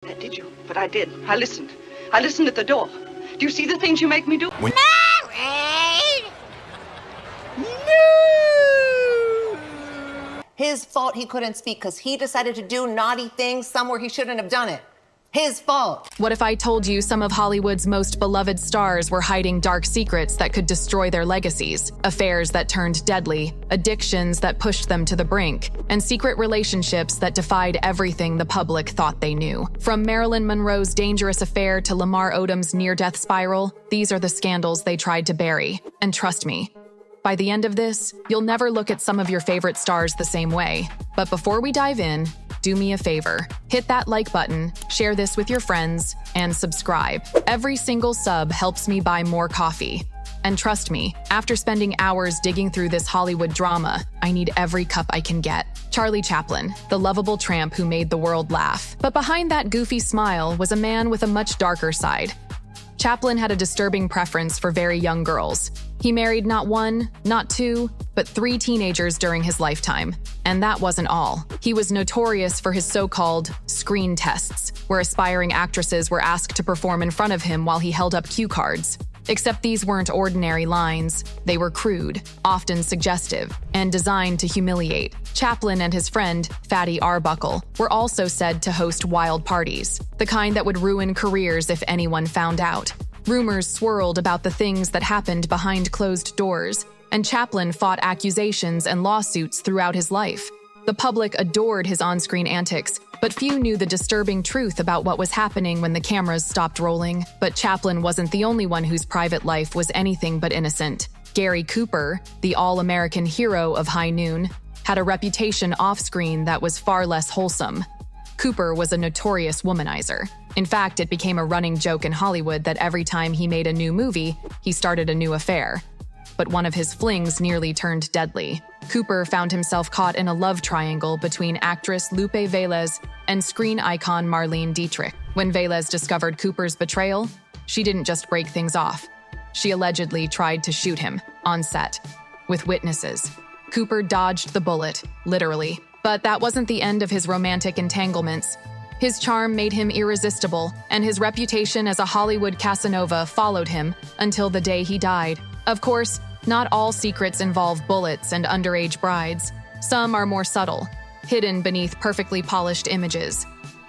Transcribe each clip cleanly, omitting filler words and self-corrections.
Did you? But I did. I listened. I listened at the door. Do you see the things you make me do? No! His fault he couldn't speak because he decided to do naughty things somewhere he shouldn't have done it. His fault. What if I told you some of Hollywood's most beloved stars were hiding dark secrets that could destroy their legacies, affairs that turned deadly, addictions that pushed them to the brink, and secret relationships that defied everything the public thought they knew? From Marilyn Monroe's dangerous affair to Lamar Odom's near-death spiral, these are the scandals they tried to bury. And trust me, by the end of this, you'll never look at some of your favorite stars the same way. But before we dive in, do me a favor. Hit that like button, share this with your friends, and subscribe. Every single sub helps me buy more coffee. And trust me, after spending hours digging through this Hollywood drama, I need every cup I can get. Charlie Chaplin, the lovable tramp who made the world laugh. But behind that goofy smile was a man with a much darker side. Chaplin had a disturbing preference for very young girls. He married not one, not two, but 3 teenagers during his lifetime. And that wasn't all. He was notorious for his so-called screen tests, where aspiring actresses were asked to perform in front of him while he held up cue cards. Except these weren't ordinary lines. They were crude, often suggestive, and designed to humiliate. Chaplin and his friend, Fatty Arbuckle, were also said to host wild parties, the kind that would ruin careers if anyone found out. Rumors swirled about the things that happened behind closed doors, and Chaplin fought accusations and lawsuits throughout his life. The public adored his on-screen antics, but few knew the disturbing truth about what was happening when the cameras stopped rolling. But Chaplin wasn't the only one whose private life was anything but innocent. Gary Cooper, the all-American hero of High Noon, had a reputation off-screen that was far less wholesome. Cooper was a notorious womanizer. In fact, it became a running joke in Hollywood that every time he made a new movie, he started a new affair. But one of his flings nearly turned deadly. Cooper found himself caught in a love triangle between actress Lupe Velez and screen icon Marlene Dietrich. When Velez discovered Cooper's betrayal, she didn't just break things off. She allegedly tried to shoot him, on set, with witnesses. Cooper dodged the bullet, literally. But that wasn't the end of his romantic entanglements. His charm made him irresistible, and his reputation as a Hollywood Casanova followed him until the day he died. Of course, not all secrets involve bullets and underage brides. Some are more subtle, hidden beneath perfectly polished images.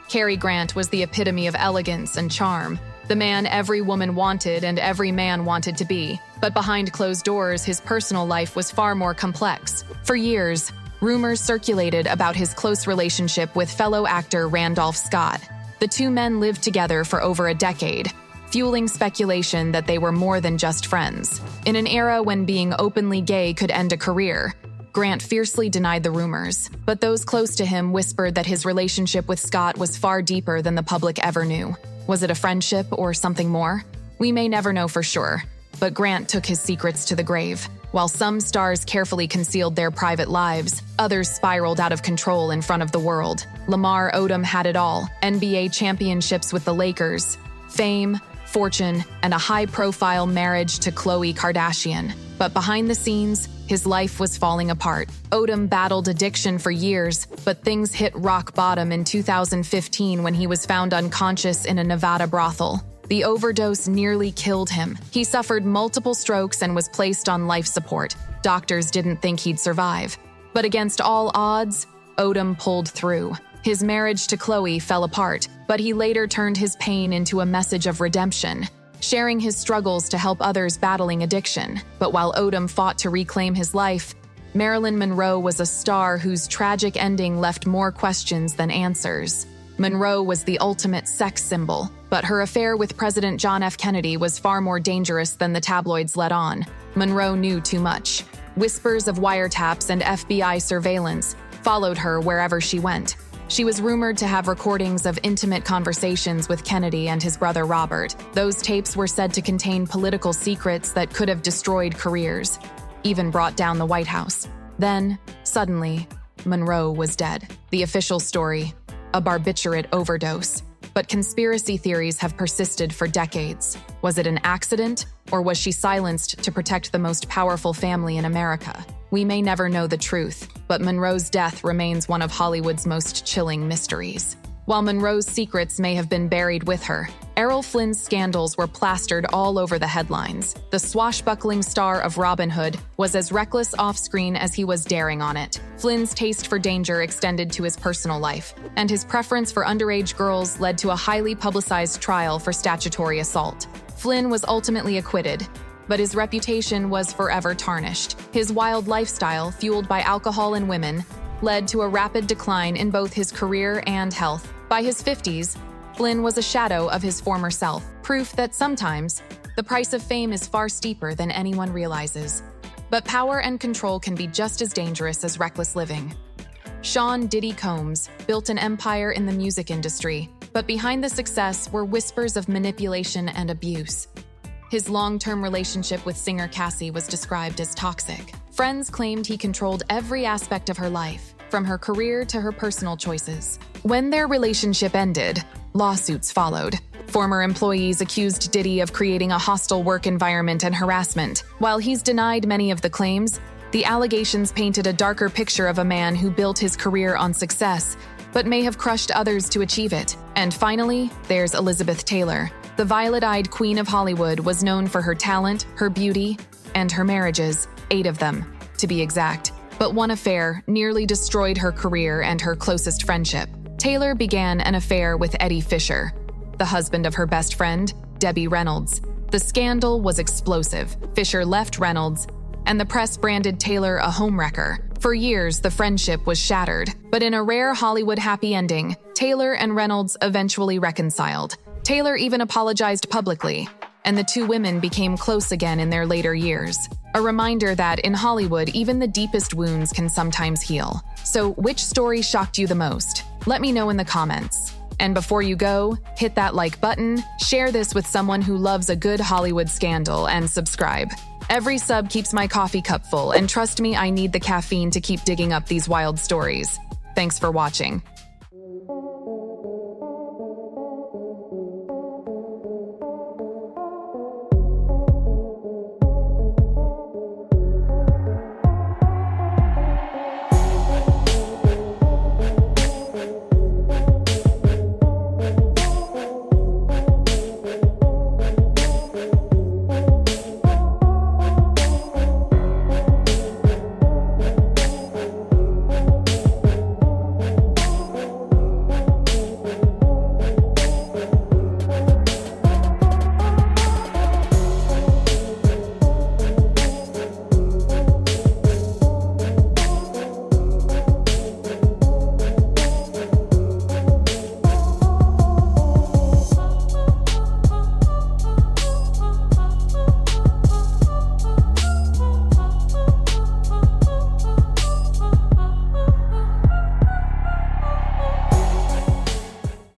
Cary Grant was the epitome of elegance and charm, the man every woman wanted and every man wanted to be. But behind closed doors, his personal life was far more complex. For years, rumors circulated about his close relationship with fellow actor Randolph Scott. The two men lived together for over a decade, fueling speculation that they were more than just friends. In an era when being openly gay could end a career, Grant fiercely denied the rumors, but those close to him whispered that his relationship with Scott was far deeper than the public ever knew. Was it a friendship or something more? We may never know for sure, but Grant took his secrets to the grave. While some stars carefully concealed their private lives, others spiraled out of control in front of the world. Lamar Odom had it all: NBA championships with the Lakers, fame, fortune, and a high-profile marriage to Khloe Kardashian. But behind the scenes, his life was falling apart. Odom battled addiction for years, but things hit rock bottom in 2015 when he was found unconscious in a Nevada brothel. The overdose nearly killed him. He suffered multiple strokes and was placed on life support. Doctors didn't think he'd survive. But against all odds, Odom pulled through. His marriage to Khloe fell apart, but he later turned his pain into a message of redemption, sharing his struggles to help others battling addiction. But while Odom fought to reclaim his life, Marilyn Monroe was a star whose tragic ending left more questions than answers. Monroe was the ultimate sex symbol, but her affair with President John F. Kennedy was far more dangerous than the tabloids let on. Monroe knew too much. Whispers of wiretaps and FBI surveillance followed her wherever she went. She was rumored to have recordings of intimate conversations with Kennedy and his brother Robert. Those tapes were said to contain political secrets that could have destroyed careers, even brought down the White House. Then, suddenly, Monroe was dead. The official story: a barbiturate overdose. But conspiracy theories have persisted for decades. Was it an accident, or was she silenced to protect the most powerful family in America? We may never know the truth, but Monroe's death remains one of Hollywood's most chilling mysteries. While Monroe's secrets may have been buried with her, Errol Flynn's scandals were plastered all over the headlines. The swashbuckling star of Robin Hood was as reckless off-screen as he was daring on it. Flynn's taste for danger extended to his personal life, and his preference for underage girls led to a highly publicized trial for statutory assault. Flynn was ultimately acquitted, but his reputation was forever tarnished. His wild lifestyle, fueled by alcohol and women, led to a rapid decline in both his career and health. By his 50s, Flynn was a shadow of his former self, proof that sometimes the price of fame is far steeper than anyone realizes. But power and control can be just as dangerous as reckless living. Sean "Diddy" Combs built an empire in the music industry, but behind the success were whispers of manipulation and abuse. His long-term relationship with singer Cassie was described as toxic. Friends claimed he controlled every aspect of her life, from her career to her personal choices. When their relationship ended, lawsuits followed. Former employees accused Diddy of creating a hostile work environment and harassment. While he's denied many of the claims, the allegations painted a darker picture of a man who built his career on success, but may have crushed others to achieve it. And finally, there's Elizabeth Taylor. The violet-eyed queen of Hollywood was known for her talent, her beauty, and her marriages, 8 of them, to be exact. But one affair nearly destroyed her career and her closest friendship. Taylor began an affair with Eddie Fisher, the husband of her best friend, Debbie Reynolds. The scandal was explosive. Fisher left Reynolds, and the press branded Taylor a homewrecker. For years, the friendship was shattered, but in a rare Hollywood happy ending, Taylor and Reynolds eventually reconciled. Taylor even apologized publicly, and the two women became close again in their later years. A reminder that in Hollywood, even the deepest wounds can sometimes heal. So, which story shocked you the most? Let me know in the comments. And before you go, hit that like button, share this with someone who loves a good Hollywood scandal, and subscribe. Every sub keeps my coffee cup full, and trust me, I need the caffeine to keep digging up these wild stories. Thanks for watching.